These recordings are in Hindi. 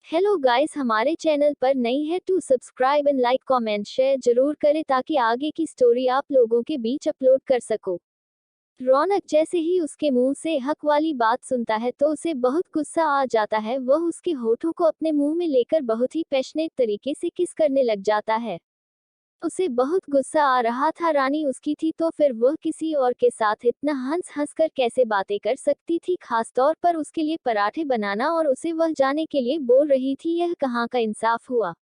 हेलो गाइस, हमारे चैनल पर नई है to subscribe and like comment share जरूर करें ताकि आगे की स्टोरी आप लोगों के बीच अपलोड कर सको। रौनक जैसे ही उसके मुंह से हक वाली बात सुनता है तो उसे बहुत गुस्सा आ जाता है। वह उसके होठों को अपने मुंह में लेकर बहुत ही पैशनेट तरीके से किस करने लग जाता है। उसे बहुत गुस्सा आ रहा था, रानी उसकी थी तो फिर वह किसी और के साथ इतना हंस हंस कर कैसे बातें कर सकती थी, खास तौर पर उसके लिए पराठे बनाना और उसे वह जाने के लिए बोल रही थी। यह कहाँ का इंसाफ हुआ।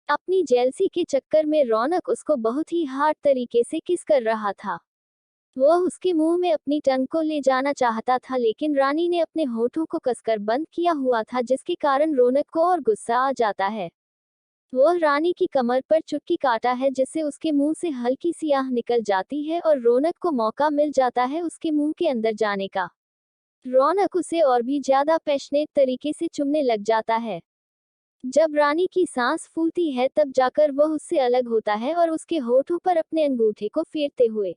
अपनी जेलसी के चक्कर में रौनक उसको बहुत ही हार्ड तरीके से किस कर रहा था। वह उसके मुंह में अपनी टंग को ले जाना चाहता था लेकिन रानी ने अपने होठों को कसकर बंद किया हुआ था, जिसके कारण रौनक को और गुस्सा आ जाता है। वह रानी की कमर पर चुटकी काटा है जिससे उसके मुंह से हल्की सी आह निकल जाती है और रौनक को मौका मिल जाता है उसके मुंह के अंदर जाने का। रौनक उसे और भी ज्यादा पैशनेट तरीके से चुमने लग जाता है। जब रानी की सांस फूलती है तब जाकर वह उससे अलग होता है और उसके होठों पर अपने अंगूठे को फेरते हुए,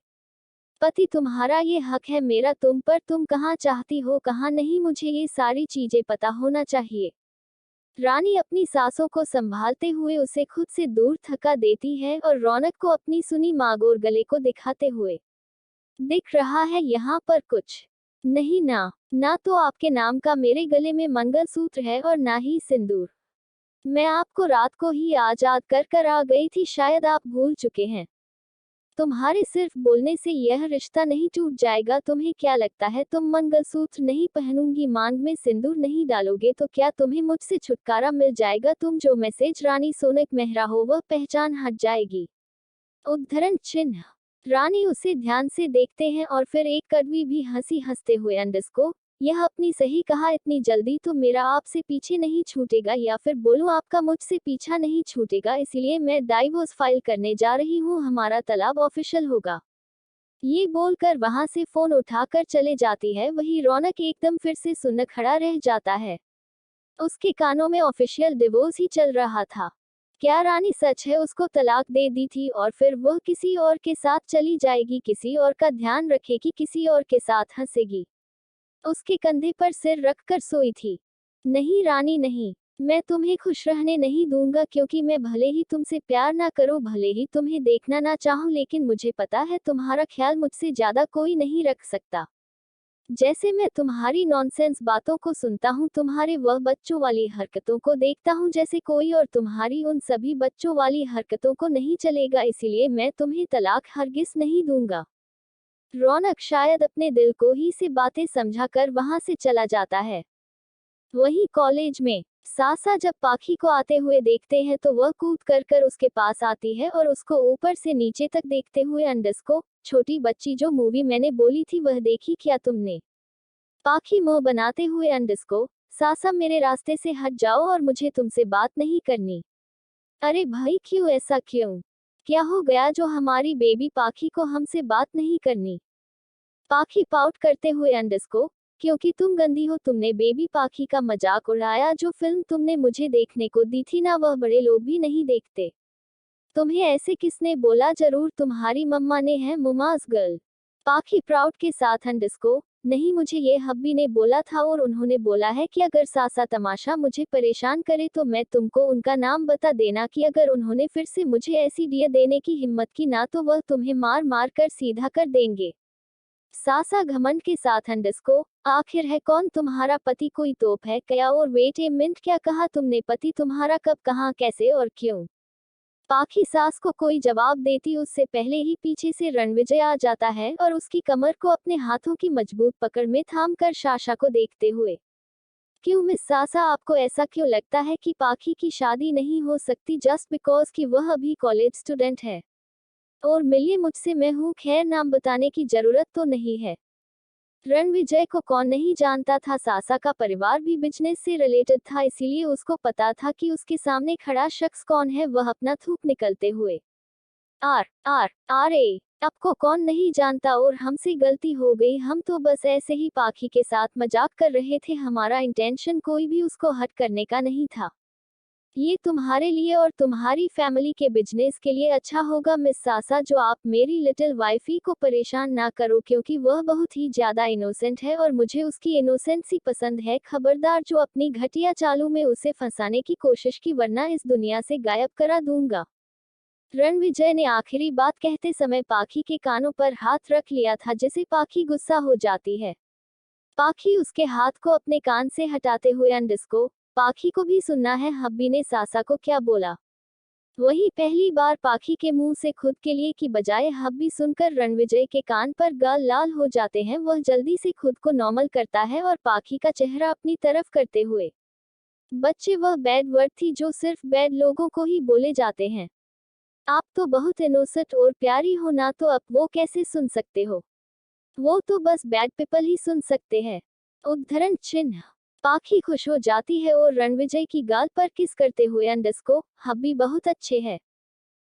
पति तुम्हारा ये हक है मेरा तुम पर, तुम कहाँ चाहती हो कहाँ नहीं, मुझे ये सारी चीजें पता होना चाहिए। रानी अपनी सांसों को संभालते हुए उसे खुद से दूर थका देती है और रौनक को अपनी सुनी मागोर गले को दिखाते हुए, दिख रहा है यहाँ पर कुछ नहीं ना। ना तो आपके नाम का मेरे गले में मंगलसूत्र है और ना ही सिंदूर। मैं आपको रात को ही आजाद कर कर आ गई थी, शायद आप भूल चुके हैं। तुम्हारे सिर्फ बोलने से यह रिश्ता नहीं टूट जाएगा। तुम्हें क्या लगता है तुम मंगलसूत्र नहीं पहनूंगी, मांग में सिंदूर नहीं डालोगे तो क्या तुम्हें मुझसे छुटकारा मिल जाएगा? तुम जो मैसेज रानी सोनक मेहरा हो वह पहचान हट जाएगी। उद्धरण चिन्ह। रानी उसे ध्यान से देखते हैं और फिर एक कड़वी भी हंसी हंसते हुए अंडरस्को, यह अपनी सही कहा, इतनी जल्दी तो मेरा आपसे पीछे नहीं छूटेगा, या फिर बोलूं आपका मुझसे पीछा नहीं छूटेगा, इसलिए मैं डाइवोर्स फाइल करने जा रही हूं, हमारा तलाक ऑफिशियल होगा। ये बोलकर वहां से फोन उठाकर चले जाती है। वही रौनक एकदम फिर से सुन्न खड़ा रह जाता है। उसके कानों में ऑफिशियल डिवोर्स ही चल रहा था। क्या रानी सच है उसको तलाक दे दी थी और फिर वह किसी और के साथ चली जाएगी, किसी और का ध्यान रखेगी, किसी और के साथ हंसेगी, उसके कंधे पर सिर रखकर सोई थी? नहीं रानी नहीं, मैं तुम्हें खुश रहने नहीं दूंगा, क्योंकि मैं भले ही तुमसे प्यार ना करूं, भले ही तुम्हें देखना ना चाहूं, लेकिन मुझे पता है तुम्हारा ख्याल मुझसे ज्यादा कोई नहीं रख सकता। जैसे मैं तुम्हारी नॉनसेंस बातों को सुनता हूँ, तुम्हारे वह बच्चों वाली हरकतों को देखता हूँ, जैसे कोई और तुम्हारी उन सभी बच्चों वाली हरकतों को नहीं चलेगा, इसलिए मैं तुम्हें तलाक हरगिज नहीं दूंगा। रौनक शायद अपने दिल को ही से बातें समझाकर वहां से चला जाता है। वहीं कॉलेज में सासा जब पाखी को आते हुए देखते हैं तो वह कूद कर कर उसके पास आती है और उसको ऊपर से नीचे तक देखते हुए अंडरस्को, छोटी बच्ची जो मूवी मैंने बोली थी वह देखी क्या तुमने? पाखी मुंह बनाते हुए अंडरस्को, सासा मेरे रास्ते से हट जाओ और मुझे तुमसे बात नहीं करनी। अरे भाई क्यों, ऐसा क्यों? क्या हो गया जो हमारी बेबी पाखी को हमसे बात नहीं करनी? पाखी पाउट करते हुए अंडरस्को, क्योंकि तुम गंदी हो, तुमने बेबी पाखी का मजाक उड़ाया, जो फिल्म तुमने मुझे देखने को दी थी ना वह बड़े लोग भी नहीं देखते। तुम्हें ऐसे किसने बोला? जरूर तुम्हारी मम्मा ने है, मुमाज गर्ल। पाखी प्राउड के साथ अंडरस्को, नहीं मुझे ये हब्बी ने बोला था और उन्होंने बोला है कि अगर सासा तमाशा मुझे परेशान करे तो मैं तुमको उनका नाम बता देना, कि अगर उन्होंने फिर से मुझे ऐसी डिया देने की हिम्मत की ना तो वह तुम्हें मार मार कर सीधा कर देंगे। सासा घमंड के साथ अंडरस्को, आखिर है कौन तुम्हारा पति? कोई तोप है क्या? और वेट ए मिनट, क्या कहा तुमने? पति तुम्हारा कब, कहाँ, कैसे और क्यों? पाखी सास को कोई जवाब देती उससे पहले ही पीछे से रणविजय आ जाता है और उसकी कमर को अपने हाथों की मजबूत पकड़ में थाम कर सासा को देखते हुए, क्यों मिस सासा, आपको ऐसा क्यों लगता है कि पाखी की शादी नहीं हो सकती जस्ट बिकॉज कि वह अभी कॉलेज स्टूडेंट है? और मिलिए मुझसे, मैं हूँ, खैर नाम बताने की जरूरत तो नहीं है। रणविजय को कौन नहीं जानता था, सासा का परिवार भी बिजनेस से रिलेटेड था, इसीलिए उसको पता था कि उसके सामने खड़ा शख्स कौन है। वह अपना थूक निकलते हुए, आर आर आर ए, आपको कौन नहीं जानता और हमसे गलती हो गई, हम तो बस ऐसे ही पाखी के साथ मजाक कर रहे थे, हमारा इंटेंशन कोई भी उसको हट करने का नहीं था। ये तुम्हारे लिए और तुम्हारी फैमिली के बिजनेस के लिए अच्छा होगा मिस सासा, जो आप मेरी लिटिल वाइफी को परेशान ना करो, क्योंकि वह बहुत ही ज्यादा इनोसेंट है और मुझे उसकी इनोसेंसी पसंद है। खबरदार जो अपनी घटिया चालों में उसे फंसाने की कोशिश की, वरना इस दुनिया से गायब करा दूंगा। रणविजय ने आखिरी बात कहते समय पाखी के कानों पर हाथ रख लिया था, जिसे पाखी गुस्सा हो जाती है। पाखी उसके हाथ को अपने कान से हटाते हुए अंडस्को, पाखी को भी सुनना है हब्बी ने सासा को क्या बोला। वही पहली बार पाखी के मुंह से खुद के लिए की बजाय हब्बी सुनकर रणविजय के कान पर गाल लाल हो जाते हैं। वह जल्दी से खुद को नॉर्मल करता है और पाखी का चेहरा अपनी तरफ करते हुए, बच्चे वह बैड वर्ड थी जो सिर्फ बैड लोगों को ही बोले जाते हैं। आप तो बहुत इनोसेंट और प्यारी हो ना, तो अब वो कैसे सुन सकते हो? वो तो बस बैड पीपल ही सुन सकते हैं। उद्धरण चिन्ह। पाखी खुश हो जाती है और रणविजय की गाल पर किस करते हुए अंडस्को, हब्बी बहुत अच्छे है।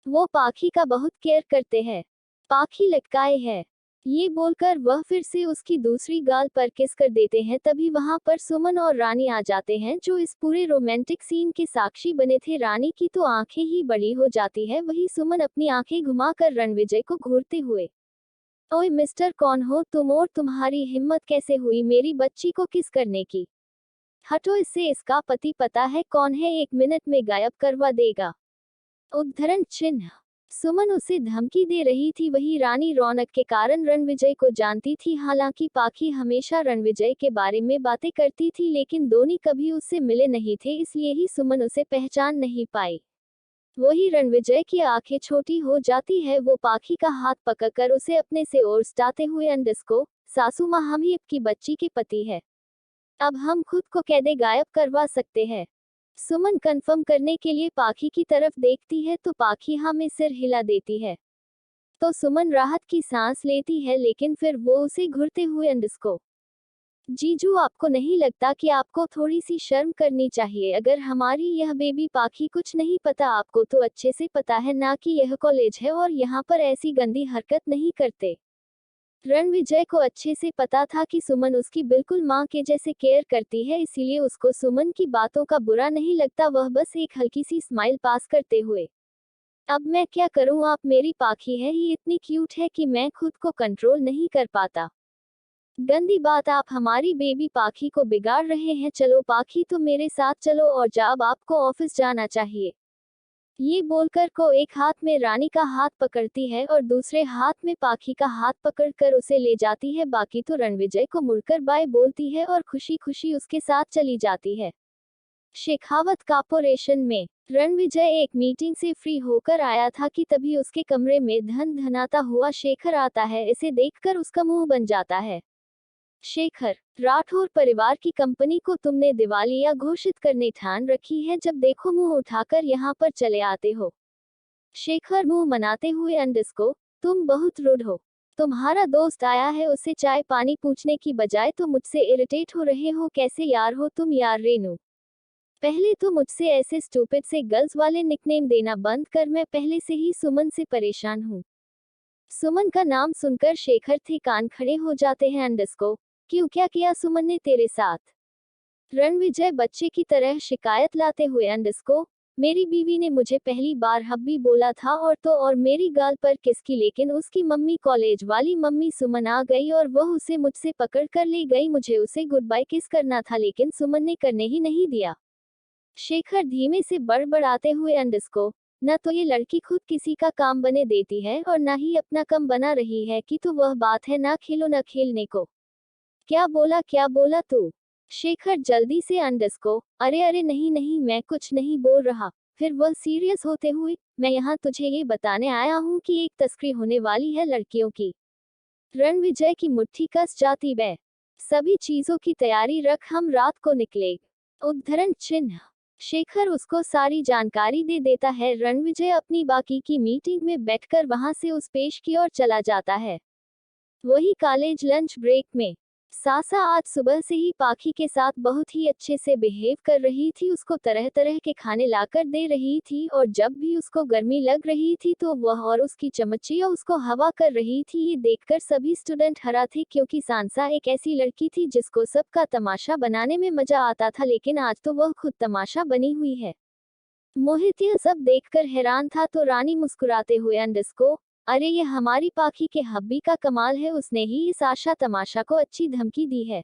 वो पाखी का बहुत केयर करते हैं। पाखी लटकाए है। ये बोलकर वह फिर से उसकी दूसरी गाल पर किस कर देते हैं। तभी वहां पर सुमन और रानी आ जाते हैं, जो इस पूरे रोमांटिक सीन के साक्षी बने थे। रानी की तो आंखें ही बड़ी हो जाती है, वही सुमन अपनी आंखें घुमाकर रणविजय को घूरते हुए, ओए मिस्टर, कौन हो तुम और तुम्हारी हिम्मत कैसे हुई मेरी बच्ची को किस करने की? हटो इससे, इसका पति पता है कौन है, 1 मिनट में गायब करवा देगा। उद्धरण चिन्ह। सुमन उसे धमकी दे रही थी, वही रानी रौनक के कारण रणविजय को जानती थी। हालांकि पाखी हमेशा रणविजय के बारे में बातें करती थी, लेकिन दोनों कभी उससे मिले नहीं थे, इसलिए ही सुमन उसे पहचान नहीं पाई। वही रणविजय की आंखें छोटी हो जाती है। वो पाखी का हाथ पकड़कर उसे अपने से ओर सटाते हुए अंडस्को, सासू माँ, हम ही आपकी बच्ची के पति है। अब हम खुद को कैदे गायब करवा सकते हैं। सुमन कंफर्म करने के लिए पाखी की तरफ देखती है तो पाखी हाँ में सिर हिला देती है। तो सुमन राहत की सांस लेती है, लेकिन फिर वो उसे घूरते हुए अंडस्को, जीजू, आपको नहीं लगता कि आपको थोड़ी सी शर्म करनी चाहिए? अगर हमारी यह बेबी पाखी कुछ नहीं पता, आपको तो अच्छे से पता है ना कि यह कॉलेज है और यहाँ पर ऐसी गंदी हरकत नहीं करते। रणविजय को अच्छे से पता था कि सुमन उसकी बिल्कुल माँ के जैसे केयर करती है, इसीलिए उसको सुमन की बातों का बुरा नहीं लगता। वह बस एक हल्की सी स्माइल पास करते हुए, अब मैं क्या करूँ, आप मेरी पाखी है, ये इतनी क्यूट है कि मैं खुद को कंट्रोल नहीं कर पाता। गंदी बात, आप हमारी बेबी पाखी को बिगाड़ रहे हैं। चलो पाखी, तुम मेरे साथ चलो और जब आपको ऑफिस जाना चाहिए। ये बोलकर को एक हाथ में रानी का हाथ पकड़ती है और दूसरे हाथ में पाखी का हाथ पकड़कर उसे ले जाती है। बाकी तो रणविजय को मुड़कर बाय बोलती है और खुशी खुशी उसके साथ चली जाती है। शेखावत कॉर्पोरेशन में रणविजय एक मीटिंग से फ्री होकर आया था कि तभी उसके कमरे में धन धनाता हुआ शेखर आता है। इसे देखकर उसका मुंह बन जाता है। शेखर, राठौर परिवार की कंपनी को तुमने दिवालिया घोषित करने ठान रखी है, जब देखो मुंह उठाकर यहाँ पर चले आते हो। शेखर मुंह मनाते हुए अंडस्को, तुम बहुत रूड हो। तुम्हारा दोस्त आया है, उसे चाय पानी पूछने की बजाय तो मुझसे इरिटेट हो रहे हो। कैसे यार हो तुम यार? रेनू, पहले तो मुझसे ऐसे स्टूपिड से गर्ल्स वाले निकनेम देना बंद कर, मैं पहले से ही सुमन से परेशान हूँ। सुमन का नाम सुनकर शेखर थे कान खड़े हो जाते हैं। अंडस्को, क्यों, क्या किया सुमन ने तेरे साथ? रणविजय बच्चे की तरह शिकायत लाते हुए अंडस्को, मेरी बीवी ने मुझे पहली बार हब्बी बोला था और तो और मेरी गाल पर किसकी, लेकिन उसकी मम्मी, कॉलेज वाली मम्मी सुमन आ गई और वह उसे मुझसे पकड़ कर ले गई। मुझे उसे गुड बाय किस करना था, लेकिन सुमन ने करने ही नहीं दिया। शेखर धीमे से बड़बड़ाते हुए अंडस्को, न तो ये लड़की खुद किसी का काम बने देती है और ना ही अपना कम बना रही है कि तो वह बात है ना खेलो ना खेलने को। क्या बोला तू? शेखर जल्दी से अंडस्को, अरे अरे नहीं नहीं, मैं कुछ नहीं बोल रहा। फिर वह सीरियस होते हुए, मैं यहाँ तुझे ये बताने आया हूँ कि एक तस्करी होने वाली है लड़कियों की। रणविजय की मुट्ठी कस जाती, बै सभी चीजों की तैयारी रख, हम रात को निकले। उद्धरण चिन्ह। शेखर उसको सारी जानकारी दे देता है। रणविजय अपनी बाकी की मीटिंग में बैठकर वहां से उस पेश की ओर चला जाता है। वही कॉलेज लंच ब्रेक में सासा आज सुबह से ही पाखी के साथ बहुत ही अच्छे से बिहेव कर रही थी, उसको तरह तरह के खाने लाकर दे रही थी और जब भी उसको गर्मी लग रही थी तो वह और उसकी चमचिया उसको हवा कर रही थी। ये देखकर सभी स्टूडेंट हरा थे, क्योंकि सांसा एक ऐसी लड़की थी जिसको सबका तमाशा बनाने में मजा आता था, लेकिन आज तो वह खुद तमाशा बनी हुई है। मोहित यह सब देखकर हैरान था तो रानी मुस्कुराते हुए अंडस्को, अरे ये हमारी पाखी के हब्बी का कमाल है, उसने ही इस आशा तमाशा को अच्छी धमकी दी है।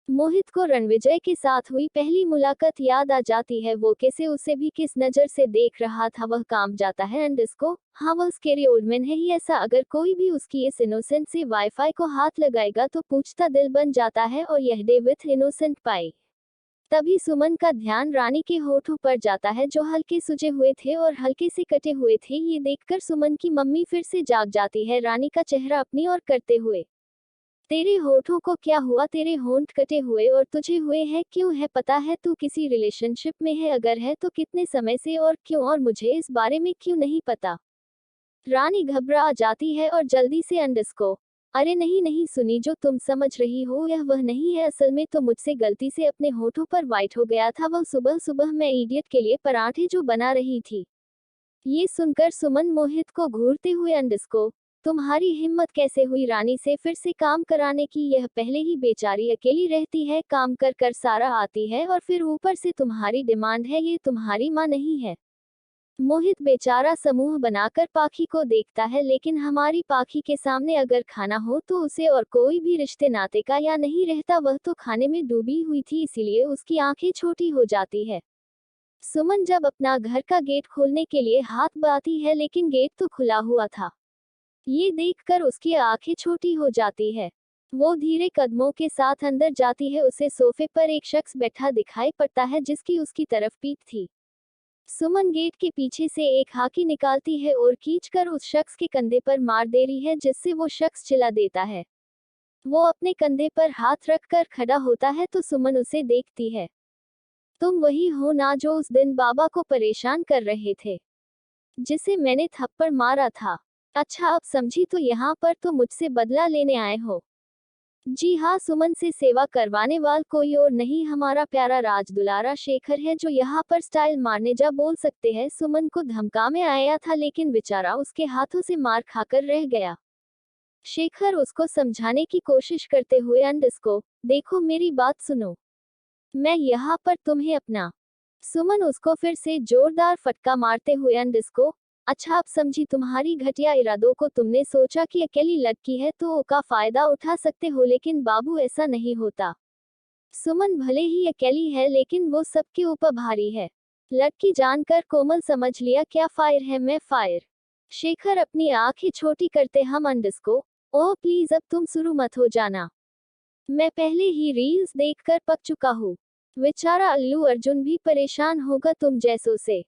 मोहित को रणविजय के साथ हुई पहली मुलाकात याद आ जाती है, वो कैसे उसे भी किस नजर से देख रहा था। वह काम जाता है अंडस्को, हाँ वह स्केरी ओल्डमैन है ही ऐसा, अगर कोई भी उसकी इस इनोसेंट से वाईफाई को हाथ लगाएगा तो पूछता दिल बन जाता है, और यह डे विथ इनोसेंट पाई। तभी सुमन का ध्यान रानी के होठों पर जाता है जो हल्के सुजे हुए थे और हल्के से कटे हुए थे। ये देखकर सुमन की मम्मी फिर से जाग जाती है, रानी का चेहरा अपनी ओर करते हुए, तेरे होठों को क्या हुआ, तेरे होंठ कटे हुए और तुझे हुए हैं क्यों है, पता है तू किसी रिलेशनशिप में है, अगर है तो कितने समय से और क्यों, और मुझे इस बारे में क्यों नहीं पता। रानी घबरा जाती है और जल्दी से अंडस्को, अरे नहीं नहीं सुनी, जो तुम समझ रही हो यह वह नहीं है, असल में तो मुझसे गलती से अपने होठों पर वाइट हो गया था, वह सुबह सुबह मैं इडियट के लिए पराठे जो बना रही थी। ये सुनकर सुमन मोहित को घूरते हुए अंडस्को, तुम्हारी हिम्मत कैसे हुई रानी से फिर से काम कराने की, यह पहले ही बेचारी अकेली रहती है, काम कर कर सारा आती है और फिर ऊपर से तुम्हारी डिमांड है, ये तुम्हारी माँ नहीं है। मोहित बेचारा समूह बनाकर पाखी को देखता है, लेकिन हमारी पाखी के सामने अगर खाना हो तो उसे और कोई भी रिश्ते नाते का या नहीं रहता, वह तो खाने में डूबी हुई थी इसीलिए उसकी आंखें छोटी हो जाती है। सुमन जब अपना घर का गेट खोलने के लिए हाथ बढ़ाती है लेकिन गेट तो खुला हुआ था। ये देखकर उसकी आंखें छोटी हो जाती है। वो धीरे कदमों के साथ अंदर जाती है, उसे सोफे पर एक शख्स बैठा दिखाई पड़ता है जिसकी उसकी तरफ पीठ थी। सुमन गेट के पीछे से एक हाकी निकालती है और खींचकर उस शख्स के कंधे पर मार दे रही है, जिससे वो शख्स चिल्ला देता है। वो अपने कंधे पर हाथ रखकर खड़ा होता है तो सुमन उसे देखती है। तुम वही हो ना जो उस दिन बाबा को परेशान कर रहे थे, जिसे मैंने थप्पड़ मारा था। अच्छा अब समझी, तो यहाँ पर तो मुझसे बदला लेने आए हो। जी हाँ, सुमन से सेवा करवाने वाल कोई और नहीं, हमारा प्यारा राज दुलारा शेखर है जो यहाँ पर स्टाइल मारने जा बोल सकते हैं। सुमन को धमका में आया था लेकिन बेचारा उसके हाथों से मार खाकर रह गया। शेखर उसको समझाने की कोशिश करते हुए अंडस्को, देखो मेरी बात सुनो, मैं यहाँ पर तुम्हें अपना। सुमन उसको फिर से जोरदार फटका मारते हुए अंडस्को, अच्छा अब समझी तुम्हारी घटिया इरादों को, तुमने सोचा कि अकेली लड़की है तो उसका फायदा उठा सकते हो, लेकिन बाबू ऐसा नहीं होता। सुमन भले ही अकेली है लेकिन वो सबके ऊपर भारी है। लड़की जानकर कोमल समझ लिया क्या फायर है, मैं फायर। शेखर अपनी आंखें छोटी करते हम अंडस्को, ओह प्लीज अब तुम शुरू मत हो जाना, मैं पहले ही रील्स देखकर पक चुका हूँ। बेचारा अल्लू अर्जुन भी परेशान होगा तुम जैसों से।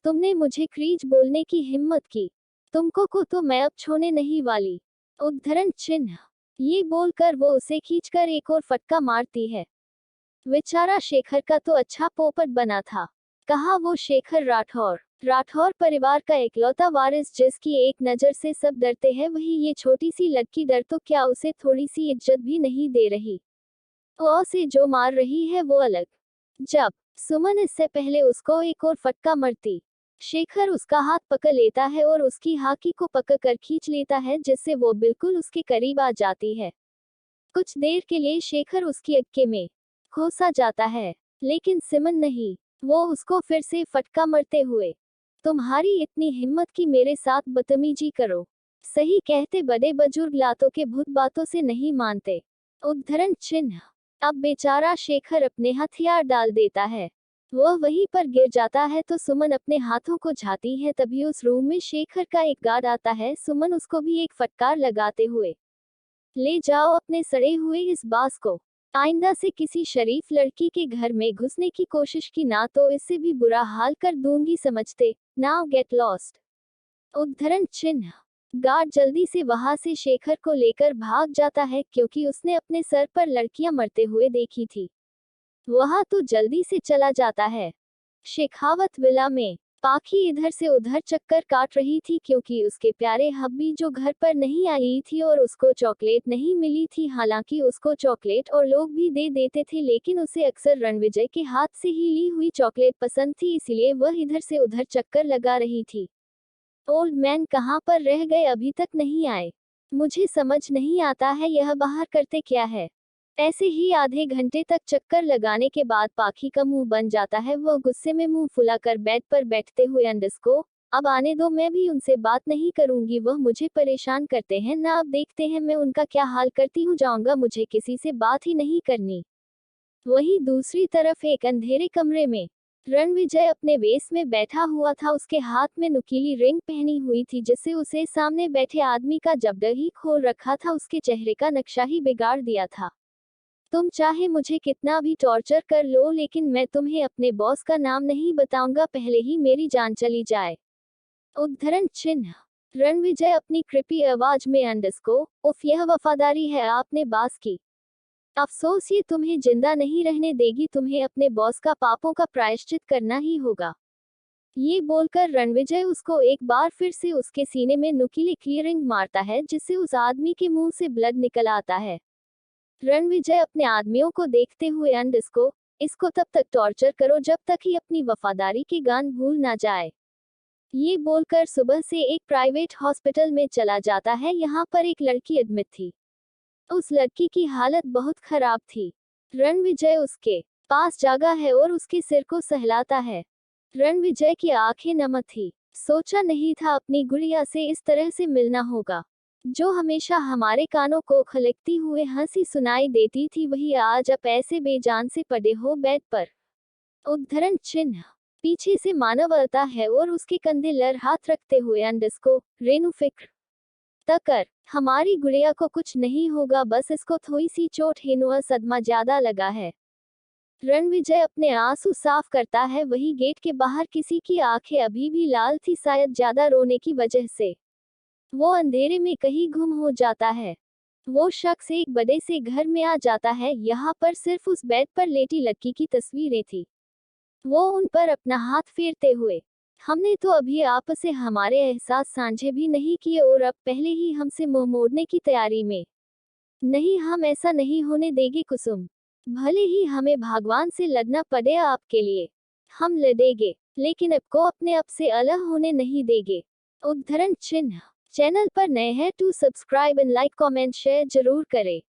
तुमने मुझे क्रीज बोलने की हिम्मत की, तुमको को तो मैं अब छोड़ने नहीं वाली। उद्धरण चिन्ह। ये बोलकर वो उसे खींचकर एक और फटका मारती है। बेचारा शेखर का तो अच्छा पोपट बना था। कहा वो शेखर राठौर परिवार का इकलौता वारिस जिसकी एक नजर से सब डरते हैं, वही ये छोटी सी लड़की डर तो क्या उसे थोड़ी सी इज्जत भी नहीं दे रही। ओ से जो मार रही है वो अलग। जब सुमन इससे पहले उसको एक और फटका मरती, शेखर उसका हाथ पकड़ लेता है और उसकी हाकी को पकड़कर खींच लेता है, जिससे वो बिल्कुल उसके करीब आ जाती है। कुछ देर के लिए शेखर उसकी अक्के में खोसा जाता है, लेकिन सिमन नहीं, वो उसको फिर से फटका मरते हुए, तुम्हारी इतनी हिम्मत कि मेरे साथ बदतमीजी करो। सही कहते बड़े बुजुर्ग लातों के भूत बातों से नहीं मानते। उद्धरण चिन्ह। अब बेचारा शेखर अपने हथियार डाल देता है, वह वहीं पर गिर जाता है तो सुमन अपने हाथों को झाती है, तभी उस रूम में शेखर का एक गार्ड आता है। सुमन उसको भी एक फटकार लगाते हुए, ले जाओ अपने सड़े हुए इस बास को, आइंदा से किसी शरीफ लड़की के घर में घुसने की कोशिश की ना तो इससे भी बुरा हाल कर दूंगी, समझते। Now get lost. उद्धरण चिन्ह। गार्ड जल्दी से वहां से शेखर को लेकर भाग जाता है क्योंकि उसने अपने सर पर लड़कियां मरते हुए देखी थी। वहां तो जल्दी से चला जाता है। शेखावत विला में पाखी इधर से उधर चक्कर काट रही थी क्योंकि उसके प्यारे हब्बी जो घर पर नहीं आई थी और उसको चॉकलेट नहीं मिली थी। हालांकि उसको चॉकलेट और लोग भी दे देते थे, लेकिन उसे अक्सर रणविजय के हाथ से ही ली हुई चॉकलेट पसंद थी, इसलिए वह इधर से उधर चक्कर लगा रही थी। ओल्ड मैन कहाँ पर रह गए, अभी तक नहीं आए। मुझे समझ नहीं आता है यह बाहर करते क्या है। ऐसे ही आधे घंटे तक चक्कर लगाने के बाद पाखी का मुंह बन जाता है। वह गुस्से में मुंह फुलाकर बेड पर बैठते हुए अंडस को, अब आने दो, मैं भी उनसे बात नहीं करूंगी, वह मुझे परेशान करते हैं ना, अब देखते हैं मैं उनका क्या हाल करती हूँ, जाऊंगा, मुझे किसी से बात ही नहीं करनी। वहीं दूसरी तरफ एक अंधेरे कमरे में रणविजय अपने वेश में बैठा हुआ था। उसके हाथ में नुकीली रिंग पहनी हुई थी जिससे उसे सामने बैठे आदमी का जबड़ा ही खोल रखा था, उसके चेहरे का नक्शा ही बिगाड़ दिया था। तुम चाहे मुझे कितना भी टॉर्चर कर लो, लेकिन मैं तुम्हें अपने बॉस का नाम नहीं बताऊंगा, पहले ही मेरी जान चली जाए। उद्धरण चिन्ह। रणविजय अपनी कृपी आवाज में अंडस को, उफ, यह वफादारी है आपने बास की। अफसोस ये तुम्हें जिंदा नहीं रहने देगी, तुम्हें अपने बॉस का पापों का प्रायश्चित करना ही होगा। ये बोलकर रणविजय उसको एक बार फिर से उसके सीने में नुकीली क्लियरिंग मारता है जिससे उस आदमी के मुंह से ब्लड निकल आता है। रणविजय अपने आदमियों को देखते हुए अंडस को, इसको तब तक टॉर्चर करो जब तक ही अपनी वफादारी के गान भूल ना जाए। ये बोलकर सुबह से एक प्राइवेट हॉस्पिटल में चला जाता है। यहाँ पर एक लड़की एडमिट थी। उस लड़की की हालत बहुत खराब थी। रणविजय उसके पास जागा है और उसके सिर को सहलाता है। रणविजय की आंखें नम थी। सोचा नहीं था अपनी गुड़िया से इस तरह से मिलना होगा। जो हमेशा हमारे कानों को खलकती हुए हंसी सुनाई देती थी, वही आज अब ऐसे बेजान से पड़े हो बेड पर। उद्धरण चिन्ह। पीछे से मानव आता है और उसके कंधे लर हाथ रखते हुए अंडस को, रेनू फिक्र तकर, हमारी गुड़िया को कुछ नहीं होगा, बस इसको थोड़ी सी चोट हेनुआ सदमा ज्यादा लगा है। रणविजय अपने आंसू साफ करता है। वही गेट के बाहर किसी की आंखें अभी भी लाल थी, शायद ज्यादा रोने की वजह से। वो अंधेरे में कहीं गुम हो जाता है। वो शख्स एक बड़े से घर में आ जाता है। यहाँ पर सिर्फ उस बेड पर लेटी लड़की की तस्वीरें थी। वो उन पर अपना हाथ फेरते हुए, हमने तो अभी आपसे हमारे एहसास साझे भी नहीं किए और अब पहले ही हमसे मुंह मोड़ने की तैयारी में। नहीं, हम ऐसा नहीं होने देंगे कुसुम। भले ही हमें भगवान से लड़ना पड़े आपके लिए, हम लड़ेंगे, लेकिन आपको अपने आप से अलग होने नहीं देंगे। उद्धरण चिन्ह। चैनल पर नए हैं तो subscribe and like comment share जरूर करें।